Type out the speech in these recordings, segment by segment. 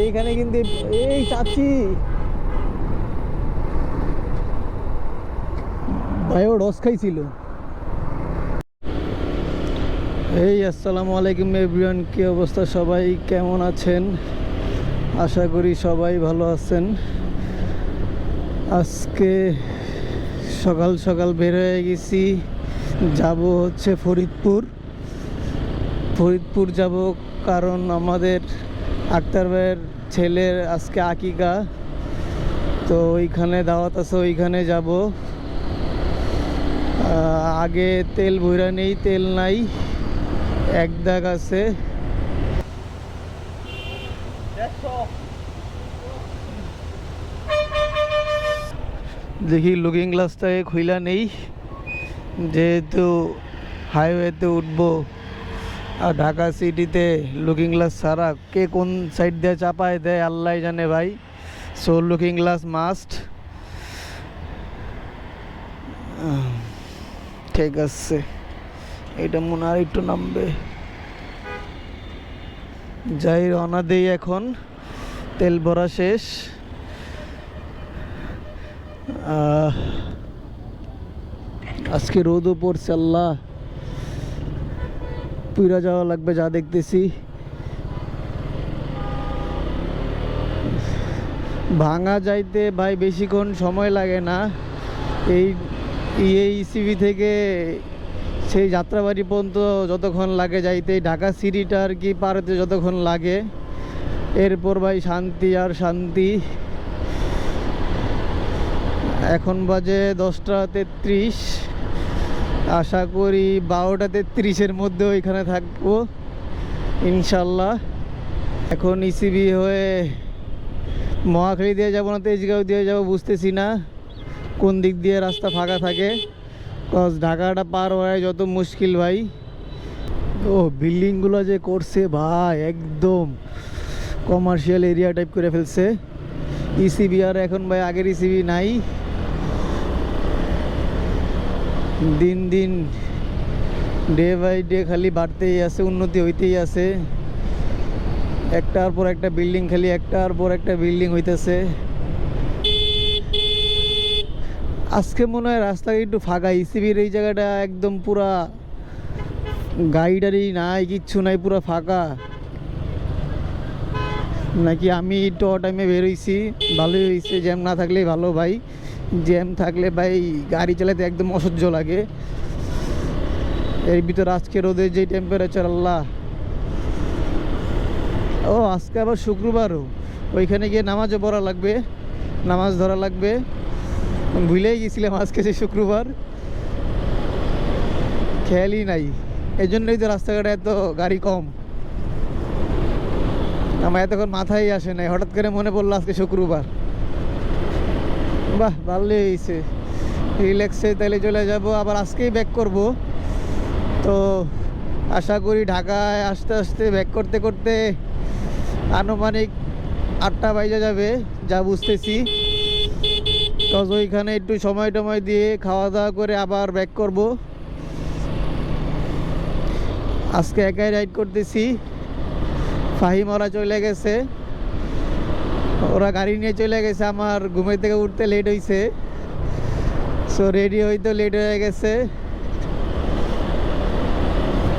এইখানে কিন্তু এই চাচি ভাইও রস খাইছিল। এই আসসালামু আলাইকুম এভরিওয়ান, কি অবস্থা, সবাই কেমন আছেন? আশা করি সবাই ভালো আছেন। আজকে সকাল সকাল বের হয়ে গেছি, যাব হচ্ছে ফরিদপুর যাব, কারণ আমাদের আক্তার ভাইয়ের ছেলের আজকে আকিকা, তো ওইখানে দাওয়াত আছে, ওইখানে যাব। আগে তেল ভইরা নেই, তেল নাই, এক দাগ আছে। দেখি লুকিং গ্লাসটাকে খুইলা নেই, যেহেতু হাইওয়েতে উঠবো আর ঢাকা সিটিতে লুকিং গ্লাস ছাড়া কে কোন সাইড দিয়ে চাপায় দেয় আল্লাহ জানে ভাই। So looking glass must. ঠিক আছে, এটা মনে আর একটু নামবে। যাই, রওনা দেই এখন, তেল ভরা শেষ। আজকে রোদও পড়ছে, আল্লাহ পুইরা যাওয়া লাগবে যা দেখতেছি। ভাঙা যাইতে ভাই বেশিক্ষণ সময় লাগে না। এই ইসিবি থেকে সেই যাত্রাবাড়ি পর্যন্ত যতক্ষণ লাগে যাইতে, ঢাকা সিটিটা আর কি পার হতে যতক্ষণ লাগে, এরপর ভাই শান্তি আর শান্তি। এখন বাজে 10:33, আশা করি 12:33-এর মধ্যে ওইখানে থাকবো ইনশাল্লাহ। এখন ইসিবি হয়ে মহাখালী দিয়ে যাবো না তেজগাঁও দিয়ে যাবো বুঝতেছি না কোন দিক দিয়ে রাস্তা ফাঁকা থাকে, কজ ঢাকাটা পার হওয়ায় যত মুশকিল ভাই। ও বিল্ডিংগুলো যে করছে ভাই, একদম কমার্শিয়াল এরিয়া টাইপ করে ফেলছে। ইসিবি আর এখন ভাই আগের ইসিবি নাই, দিন দিন ডে বাই ডে খালি বাড়তেই আছে, উন্নতি হইতেই আছে। একটার পর একটা বিল্ডিং, খালি একটার পর একটা বিল্ডিং হইতেছে। আজকে মনে হয় রাস্তাটা একটু ফাঁকা, ইসিবির এই জায়গাটা একদম পুরা গাড়ি টাড়ি নাই, কিচ্ছু নাই, পুরা ফাঁকা। নাকি আমি একটু টাইমে বেরোইছি, ভালোই হয়েছে, জ্যাম না থাকলেই ভালো ভাই। জ্যাম থাকলে ভাই গাড়ি চালাতে একদম অসহ্য লাগে। এর ভিতর আজকে রোদের যে টেম্পারেচার, আল্লাহ। ও আজকে আবার শুক্রবারও, ওইখানে গিয়ে নামাজও পড়া লাগবে, নামাজ ধরা লাগবে। ভুলেই গেছিলাম আজকে যে শুক্রবার, খেয়ালই নাই। এই জন্যই তো রাস্তাঘাটে এত গাড়ি কম। আমার এতক্ষণ মাথায় আসে নাই, হঠাৎ করে মনে পড়লো আজকে শুক্রবার। বাহ, ভালোই হয়েছে, রিল্যাক্সে তাহলে চলে যাব। আবার আজকেই ব্যাক করব, তো আশা করি ঢাকায় আস্তে আস্তে ব্যাক করতে করতে আনুমানিক 8টা বাজে যাবে যা বুঝতেছি। তো ওইখানে একটু সময় টময় দিয়ে খাওয়া দাওয়া করে আবার ব্যাক করব। আজকে একাই রাইড করতেছি, ফাহিম ওরা চলে গেছে, ওরা গাড়ি নিয়ে চলে গেছে। আমার ঘুমের থেকে উঠতে লেট হয়েছে, সো রেডি হইতে লেট হয়ে গেছে,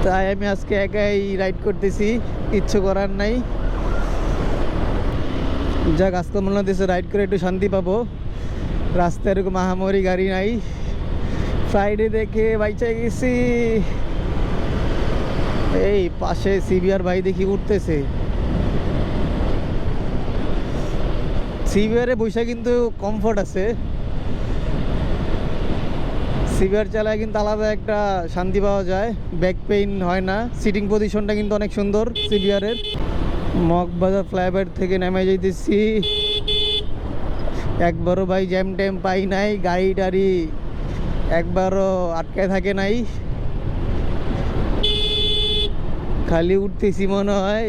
তাই আমি আজকে একাই রাইড করতেছি, কিচ্ছু করার নাই। যাক, আজকে মনে হচ্ছে রাইড করে একটু শান্তি পাবো, রাস্তায় এরকম মাহামারি গাড়ি নাই। ফ্রাইডে দেখে বাইচে গেছি। এই পাশে সিবিআর ভাই দেখি উঠতেছে, সিবিআরে বৈশা কিন্তু কমফোর্ট আছে, সিবিআর চালায় কিন্তু আলাদা একটা শান্তি পাওয়া যায়, ব্যাক পেইন হয় না। সিটিং পজিশনটা কিন্তু অনেক সুন্দর সিবিআরের। মগবাজার ফ্লাইওভার থেকে নেমে যাইতেছি, একবারও ভাই জ্যাম ট্যাম পাই নাই, গাড়ি টাড়ি একবারও আটকায় থাকে নাই, খালি উঠতেছি। মনে হয়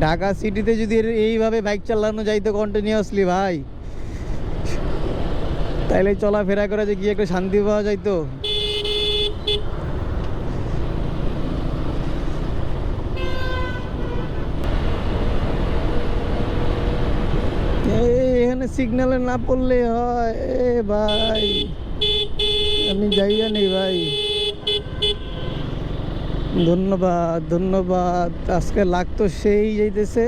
ঢাকা সিটিতে যদি এইভাবে বাইক চালানো যাইতো কন্টিনিউয়াসলি ভাই, তাইলে চলাফেরা করে যে কি একটু শান্তি পাওয়া যাইতো। এখানে সিগন্যালে না পড়লে হয়। এ ভাই আমি যাইয়া নেই ভাই। ধন্যবাদ ধন্যবাদ। আজকে লাগ তো সেই যাইতেছে,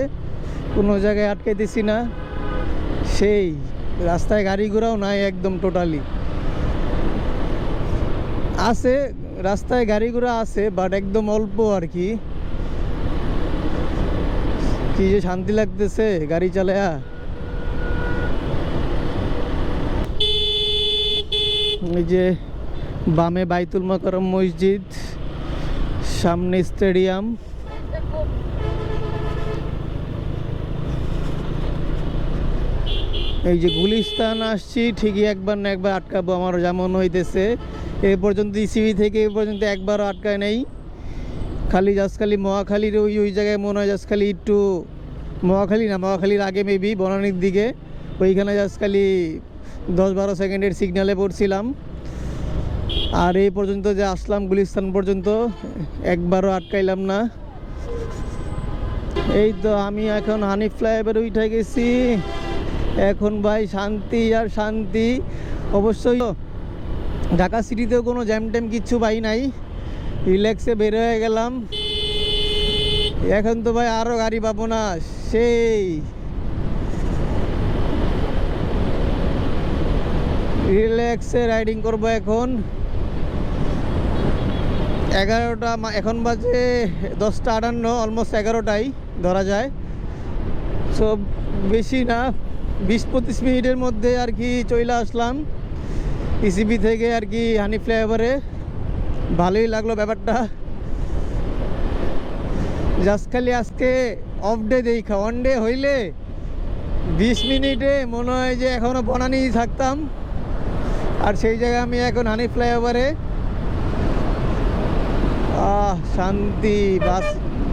কোনো জায়গায় আটকাইতেছি না। সেই রাস্তায় গাড়ি ঘোড়াও নাই, একদম টোটালি আছে, রাস্তায় গাড়ি ঘোড়া আছে বাট একদম অল্প আর কি। কি যে শান্তি লাগতেছে গাড়ি চালায়া। এই যে বামে বাইতুল মোকাররম মসজিদ, সামনে স্টেডিয়াম। এই যে গুলিস্তান আসছি, ঠিকই একবার না একবার আটকাবো আমার যেমন হইতেছে। এ পর্যন্ত ইসিবি থেকে এ পর্যন্ত একবারও আটকায় নেই। খালি জাস্ট খালি মহাখালীর ওই ওই জায়গায় মনে হয় জাস্ট খালি একটু, মহাখালী না, মহাখালীর আগে মেবি বনানীর দিকে ওইখানে জাস্ট খালি 10-12 সেকেন্ডের সিগন্যালে পড়ছিলাম। আর এই পর্যন্ত যে আসলাম গুলিস্তান পর্যন্ত একবারও আটকাইলাম না। এই তো আমি এখন হানিফ ফ্লাইওভারে উঠে গেছি। এখন ভাই শান্তি আর শান্তি। অবশ্যই ঢাকা সিটিতেও কোনো জ্যাম ট্যাম কিচ্ছু পাই নাই, রিল্যাক্সে বের হয়ে গেলাম। এখন তো ভাই আরও গাড়ি পাবো না, সেই রিল্যাক্সে রাইডিং করবো এখন। 11টা, এখন বাজে 10:58, অলমোস্ট 11টাই ধরা যায়। সো বেশি না, 20-25 মিনিটের মধ্যে আর কি চলে আসলাম ইসিবি থেকে আর কি হানিফ ফ্লাইওভারে। ভালোই লাগলো ব্যাপারটা। জাস্ট খালি আজকে অফ ডে দেখা, ওয়ান ডে হইলে 20 মিনিটে মনে হয় যে এখনও বনানীই থাকতাম। আর সেই জায়গায় আমি এখন হানিফ ফ্লাইওভারে। শান্তি।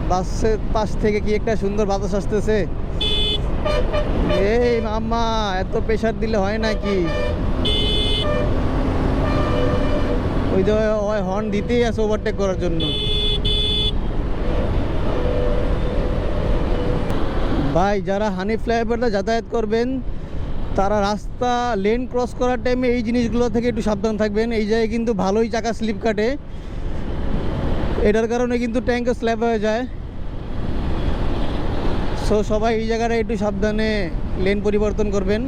বাসের পাশ থেকে কি একটা সুন্দর বাতাস আসতেছে। এই মামা এত প্রেশার দিলে হয় নাকি? ওই যে হর্ন দিতেই আছে ওভারটেক করার জন্য। ভাই যারা হানিফ ফ্লাইওভারটা যাতায়াত করবেন তারা রাস্তা লেন ক্রস করার টাইমে এই জিনিসগুলো থেকে একটু সাবধান থাকবেন। এই জায়গায় কিন্তু ভালোই চাকা স্লিপ কাটে, এটার কারণে কিন্তু ট্যাঙ্কও স্ল্যাপ হয়ে যায়। সো সবাই এই জায়গাটা একটু সাবধানে লেন পরিবর্তন করবেন।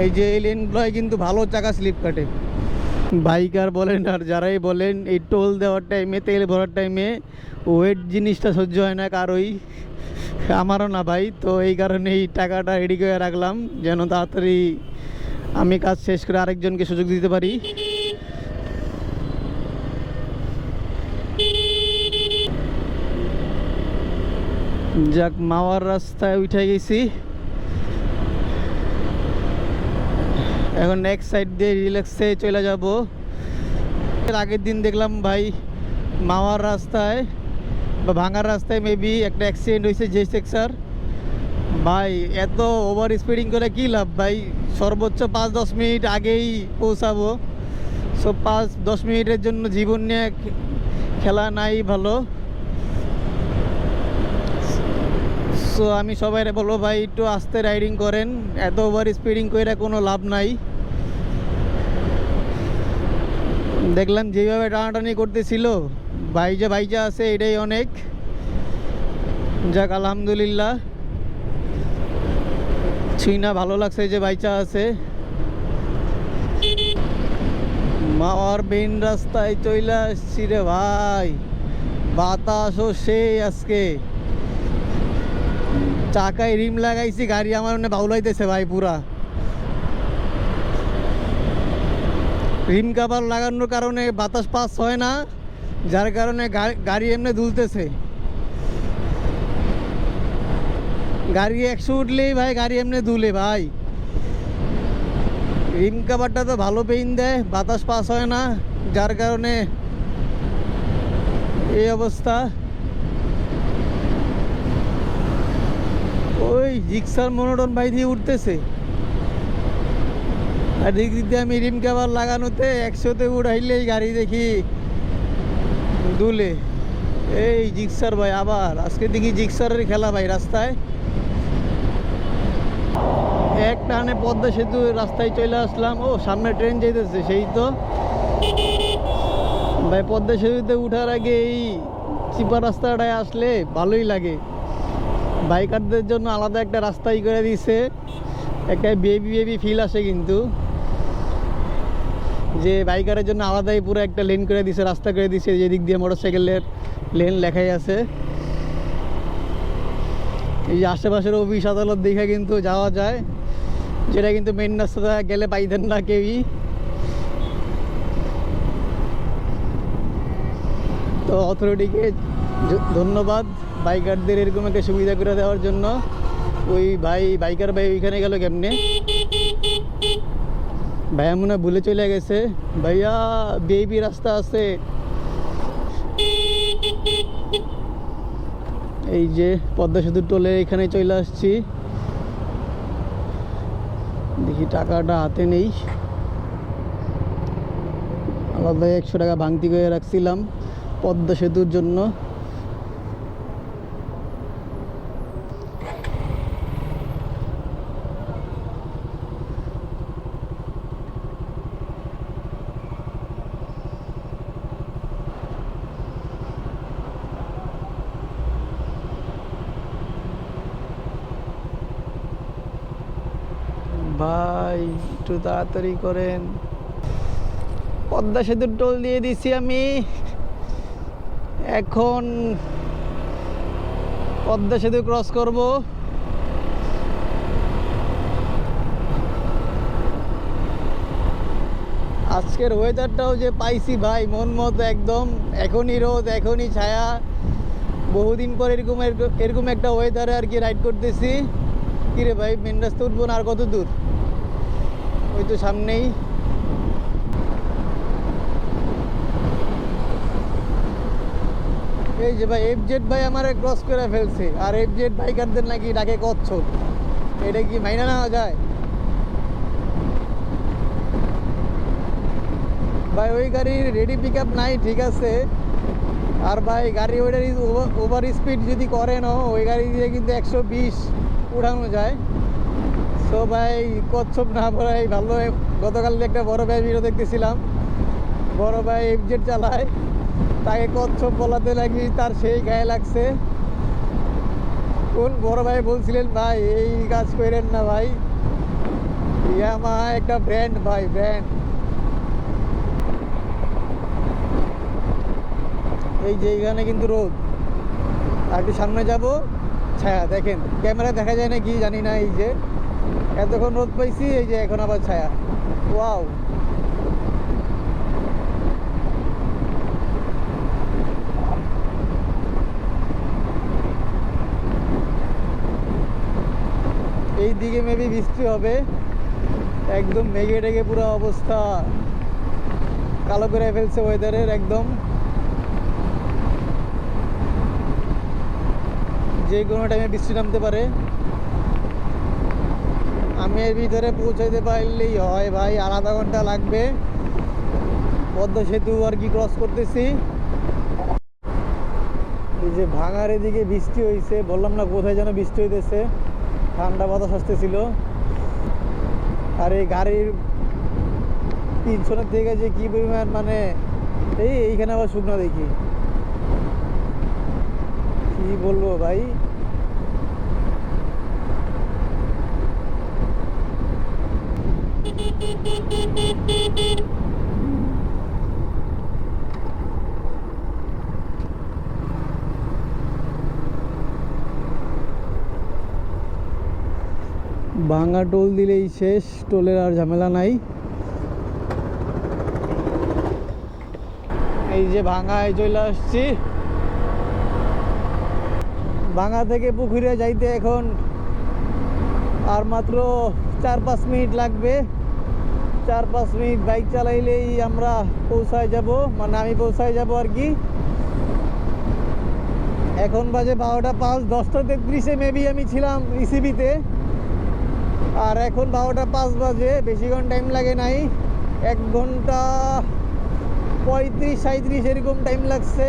এই যে এই লেনগুলোয় কিন্তু ভালো চাকা স্লিপ কাটে। বাইকার বলেন আর যারাই বলেন, এই টোল দেওয়ার টাইমে, তেল ভরার টাইমে ওয়েট জিনিসটা সহ্য হয় না কারোই, আমারও না ভাই। তো এই কারণে এই টাকাটা রেডি করে রাখলাম যেন তাড়াতাড়ি আমি কাজ শেষ করে আরেকজনকে সুযোগ দিতে পারি। যাক, মাওয়ার রাস্তায় উঠে গেছি। এখন নেক্সট সাইড দিয়ে রিল্যাক্সে চলে যাব। আগের দিন দেখলাম ভাই মাওয়ার রাস্তায় বা ভাঙার রাস্তায় মেবি একটা অ্যাক্সিডেন্ট হয়েছে J6R। ভাই এত ওভার স্পিডিং করে কী লাভ ভাই? সর্বোচ্চ 5-10 মিনিট আগেই পৌঁছাবো। সো 5-10 মিনিটের জন্য জীবন নিয়ে খেলা নাই ভালো। সো আমি সবাই বলবো ভাই একটু আস্তে রাইডিং করেন, এত ওভার স্পিডিং করে কোনো লাভ নাই। দেখলাম যেভাবে টানাটানি করতেছিল, বাইজা আছে, এটাই অনেক। যাক আলহামদুলিল্লাহ, ছুঁইনা ভালো লাগছে যে বাইচা আছে। মাওয়ার মেইন রাস্তায় চলে আসছি রে ভাই। বাতাসও সেই আজকে, চাকায় রিম লাগাইছি, গাড়ি আমার মনে বাউলাইতেছে ভাই পুরা। রিম কাভার লাগানোর কারণে বাতাস পাস হয় না, যার কারণে গাড়ি এমনি দুলতেছে। গাড়ি 100 উঠলেই ভাই গাড়ি এমনি দুলে ভাই। রিম কাভারটা তো ভালো পেইন দেয়, বাতাস পাস হয় না, যার কারণে এই অবস্থা। ওই জিক্সার মনোটন ভাই দিয়ে উঠতেছে, আর দিক দিয়ে আমি রিম কাভার লাগানোতে 100তে উড়াইলেই গাড়ি দেখি দুলে। এই জিক্সার ভাই আবার আজকে দেখি জিক্সারের খেলা ভাই রাস্তায়। এক টানে পদ্মা সেতু রাস্তায় চলে আসলাম। ও সামনে ট্রেন যেতেছে, সেই তো ভাই। পদ্মা সেতুতে উঠার আগে এই চিপা রাস্তাটায় আসলে ভালোই লাগে। বাইকারদের জন্য আলাদা একটা রাস্তাই করে দিছে, একটা বেবি বেবি ফিল আসে কিন্তু, যে বাইকারের জন্য আলাদাই পুরো একটা লেন করে দিছে, রাস্তা করে দিছে, যেদিক দিয়ে মোটরসাইকেলের লেন লেখাই আছে। এই যে আশেপাশের অফিস আদালত দেখে কিন্তু যাওয়া যায়, যেটা কিন্তু মেন রাস্তাটা গেলে পাইতেন না কেউই। তো অথরিটিকে ধন্যবাদ বাইকারদের এরকম একটা সুবিধা করে দেওয়ার জন্য। ওই ভাই বাইকার ভাই ওইখানে গেল কেমনে? ভাইয়া মনে হয় ভুলে চলে গেছে। ভাইয়া বেবি রাস্তা আছে। এই যে পদ্মা সেতুর টোলে এখানে চলে আসছি। দেখি টাকাটা হাতে নেই, আলাদা 100 টাকা ভাঙতি করে রাখছিলাম পদ্মা সেতুর জন্য। ভাই একটু তাড়াতাড়ি করেন। পদ্মা সেতুর টোল দিয়ে দিছি আমি। এখন পদ্মা সেতু ক্রস করব। আজকের ওয়েদারটাও যে পাইছি ভাই মন মতো একদম। এখনই রোদ, এখনই ছায়া। বহুদিন পর এরকম এরকম একটা ওয়েদারে আর কি রাইড করতেছি। কিরে ভাই, মেন রাস্তা উঠবো না আর কত দূর? ওই তো সামনেই। এই যে ভাই এফজেড ভাই আমারে ক্রস করে ফেলছে, আর এফজেড বাইকারদের নাকি ডাকে কচ্ছপ। এটা কি মাইনা নেওয়া যায় ভাই? ওই গাড়ির রেডি পিক আপ নাই, ঠিক আছে। আর ভাই গাড়ি ওইটার ওভার স্পিড যদি করেন, ওই গাড়ি দিয়ে কিন্তু 120 উঠানো যায়। তো ভাই কচ্ছপ না ভাই ভালো। গতকাল একটা বড় ভাই ভিডিও দেখতেছিলাম, বড় ভাই এফজেড চালায়, তাকে কচ্ছপ বলাতে লাগি তার সেই গায়ে লাগছে। কোন বড় ভাই বলছিলেন ভাই এই কাজ করেন না ভাই, ইয়ামাহা একটা ব্র্যান্ড ভাই, ব্র্যান্ড। এই যে এইখানে কিন্তু রোদ, আর একটু সামনে যাব ছায়া। দেখেন ক্যামেরা দেখা যায় না কি জানি না। এই যে এতক্ষণ রোদ পাইছি, এই যে এখন আবার ছায়া। ওয়াও, এই দিকে মেবি বৃষ্টি হবে। একদম মেঘে ঢেকে পুরো অবস্থা কালো করে ফেলছে ওয়েদারের একদম। যে কোনো টাইমে বৃষ্টি নামতে পারে। আমি এর ভিতরে পৌঁছাইতে পারলেই হয় ভাই, আর আধা ঘন্টা লাগবে। পদ্মা সেতু আর কি ক্রস করতেছি। এই যে ভাঙার এদিকে বৃষ্টি হয়েছে, বললাম না কোথায় যেন বৃষ্টি হইতেছে। ঠান্ডা বাতাস আসতেছিল। আর এই গাড়ির পিছনের থেকে যে কি পরিমাণ মানে এইখানে আবার শুকনো দেখি, কি বলবো ভাই। ভাঙা টোল দিলেই শেষ, টোলের আর ঝামেলা নাই। এই যে ভাঙায় চলে আসছি। ভাঙা থেকে পুকুরে যাইতে এখন আর মাত্র 4-5 মিনিট লাগবে। 4-5 মিনিট বাইক চালাইলেই আমরা পৌঁছায় যাব, মানে আমি পৌঁছায় যাব আর কি। এখন বাজে 12টা 5, 10টা 33-এ মেবি আমি ছিলাম ইসিবিতে। আর এখন 12টা 5 বাজে, বেশিক্ষণ টাইম লাগে নাই। 1 ঘন্টা 35-37 এরকম টাইম লাগছে।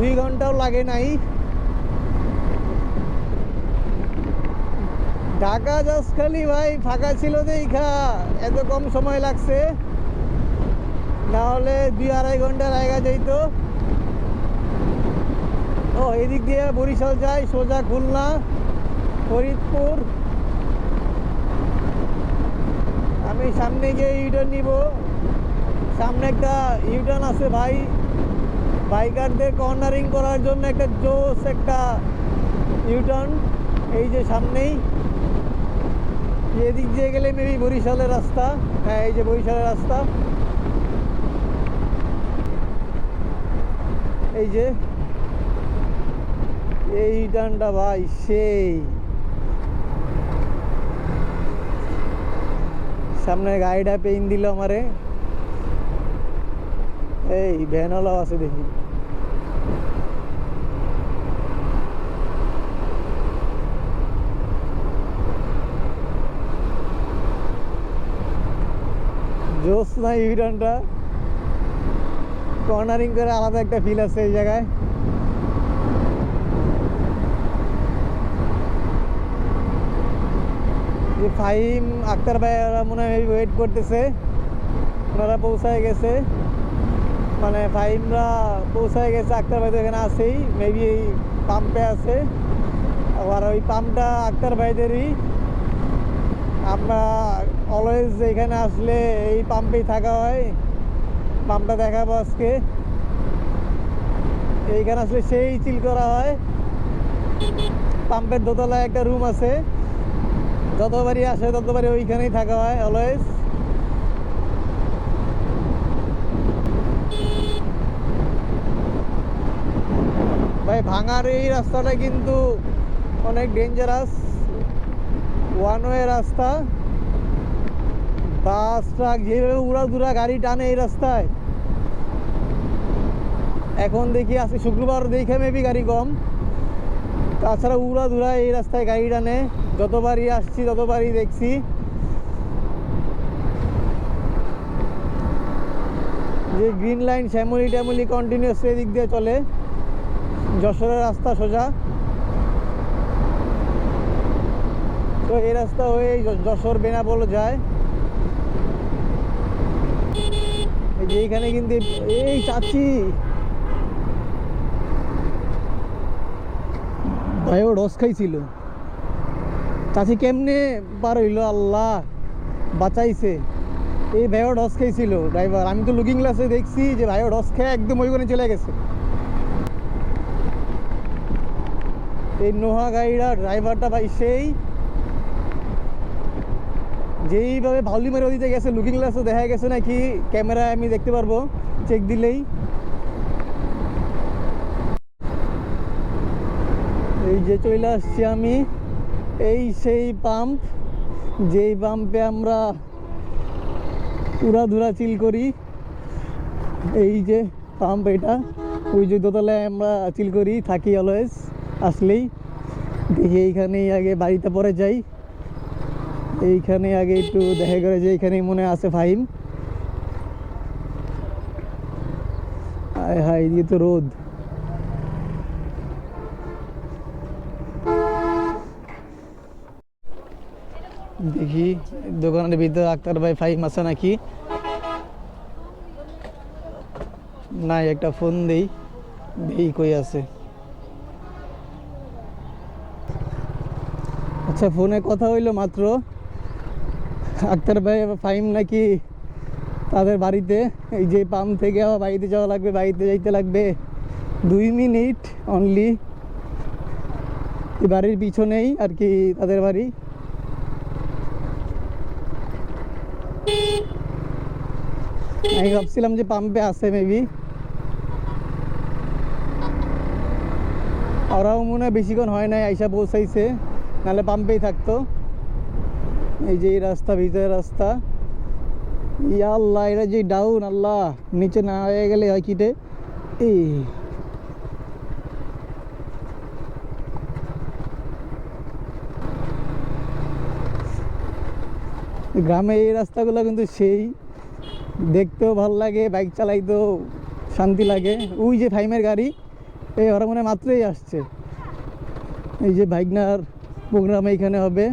2 ঘন্টাও লাগে নাই। ঢাকা জাস্ট খালি ভাই ফাঁকা ছিল দেখা এত কম সময় লাগছে, না হলে 2-2.5 ঘন্টা লাগা যাইতো। ও এদিক দিয়ে বরিশাল যায় সোজা খুলনা ফরিদপুর। আমি সামনে গিয়ে ইউটার্ন নিব, সামনে একটা ইউটার্ন আছে ভাই, বাইকারদের কর্নারিং করার জন্য একটা জোস একটা ইউটার্ন, এই যে সামনেই। এদিক দিয়ে গেলে মেবি বরিশালের রাস্তা। হ্যাঁ এই যে বরিশালের রাস্তা, এই যে এই ইউটার্নটা ভাই সেই। সামনে গাড়িটা পেইন দিল আমারে, এই ভ্যানওয়ালাও আছে দেখি। জোস না ইউটার্নটা, কর্নারিং করে আলাদা একটা ফিল আছে এই জায়গায়। যে ফাহিম আক্তার ভাই ওরা মনে হয় ওয়েট করতেছে, ওনারা পৌঁছায় গেছে, মানে ফাহিমরা পৌঁছায় গেছে, আক্তার ভাই তো এখানে আছেই, মেবি এই পাম্পে আছে। আর ওই পাম্পটা আক্তার ভাইদেরই। আমরা অলওয়েজ এখানে আসলে এই পাম্পেই থাকা হয়, পাম্পটা দেখাবো আজকে। এইখানে আসলে সেই চিল করা হয়। পাম্পের দোতলায় একটা রুম আছে, যতবারই আসে ততবারই ওইখানেই থাকা হয় অলওয়েজ। ভাই ভাঙার এই রাস্তাটা কিন্তু অনেক ডেঞ্জারাস, ওয়ান ওয়ে রাস্তা। বাস ট্রাক যেভাবে উড়াধুরা গাড়ি টানে এই রাস্তায়। এখন দেখি আজকে শুক্রবার দেখে মেবি গাড়ি কম, তাছাড়া উড়াধুরা এই রাস্তায় গাড়ি টানে। যতবারই আসছি ততবারই দেখছি। যে গ্রিন লাইন শ্যামলি ট্যামলি কন্টিনিউয়াস এদিক দিয়ে চলে, যশোরের রাস্তা সোজা। তো এই রাস্তা হয়ে যশোর বেনাপোল যায়। যে এইখানে কিন্তু এই চাচি ভাই ও রস খাইছিল, চাচি কেমনে পার হইলো, আল্লাহ বাঁচাইছে। এই ভাইও ডস খেয়েছিল ড্রাইভার, আমি তো লুকিং গ্লাসে দেখছি যে ভাইও ডস খেয়ে একদম ওইখানে চলে গেছে। এই নোহা গাড়িটা ড্রাইভারটা ভাই সেই, যেইভাবে ভাউলি মেরে দিতে গেছে, লুকিং গ্লাসও দেখা গেছে নাকি ক্যামেরায় আমি দেখতে পারবো চেক দিলেই। এই যে চলে আসছি আমি, এই সেই পাম্প, যেই পাম্পে আমরা উড়াধুরা চিল করি। এই যে পাম্প, এটা ওই যে দোতলায় আমরা চিল করি থাকি অলওয়েজ আসলেই। দেখি এইখানেই আগে বাড়িতে পরে যাই, এইখানে আগে একটু দেখা করে যে এইখানেই মনে আছে ফাহিম। আয় হায় দিয়ে তো রোদ। দেখি দোকানের ভিতরে আক্তার ভাই ফাহিম আছে নাকি নাই, একটা ফোন দেই, দেই কই আছে। আচ্ছা ফোনে কথা হইলো মাত্র, আক্তার ভাই ফাহিম নাকি তাদের বাড়িতে। এই যে পাম্প থেকে আবার বাড়িতে যাওয়া লাগবে, বাড়িতে যাইতে লাগবে 2 মিনিট অনলি। বাড়ির পিছনেই আর কি তাদের বাড়ি। আমি ভাবছিলাম যে পাম্পে আছে মেবি, ওরাও মনে হয় বেশিক্ষণ হয় নাই আইসা পৌঁছাইছে, নাহলে পাম্পেই থাকতো। এই যে এই রাস্তা, ভিতরের রাস্তা। ইয়া আল্লাহ, এটা যে ডাউন, আল্লাহ নিচে না হয়ে গেলে হয় কিটে। এই গ্রামে এই রাস্তাগুলো কিন্তু সেই, দেখতেও ভাল লাগে, বাইক চালাইতেও শান্তি লাগে। ওই যে ফাইমের গাড়ি, এই ওরা মনে হয় মাত্রই আসছে। এই যে ভাইগনার প্রোগ্রাম এইখানে হবে।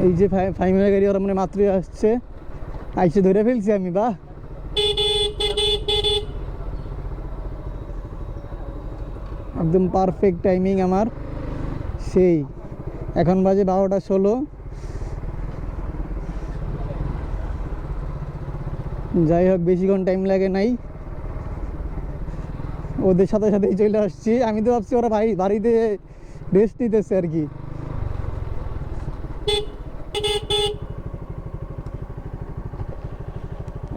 এই যে ফাইমের গাড়ি ওরা মনে হয় মাত্রই আসছে, আইসে ধরে ফেলছি আমি। বাহ, একদম পারফেক্ট টাইমিং আমার। সেই এখন বাজে 12টা 16। যাই হোক, বেশিক্ষণ টাইম লাগে নাই, ওদের সাথে সাথেই চলে আসছি। আমি তো ভাবছি ওরা বাড়িতে রেস্ট নিতেছে আর কি।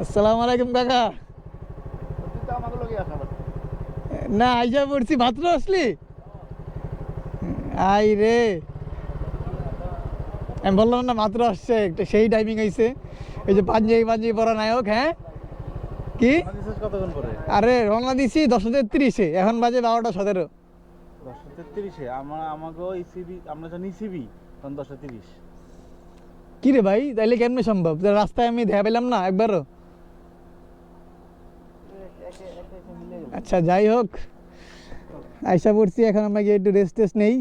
আসসালামু আলাইকুম কাকা। না, আইসা পড়ছি। মাত্র আসলি? আই রে, আমি বললাম না মাত্র আসছে, একটা সেই টাইমিং হয়েছে। এই যে পাঞ্জাবি পরা নায়ক। হ্যাঁ কি? আরে রওনা দিছি 10:30-এ, এখন বাজে 12টা 17। 10:33-এ আমাকে ইসিবি, আমরা জানি ইসিবি তখন 10:30। কি রে ভাই, তাইলে কেমনে সম্ভব? রাস্তায় আমি দেখা পেলাম না একবারও। আচ্ছা যাই হোক, আইসা পড়ছি, এখন আমরা গিয়ে একটু রেস্ট টেস্ট নেই।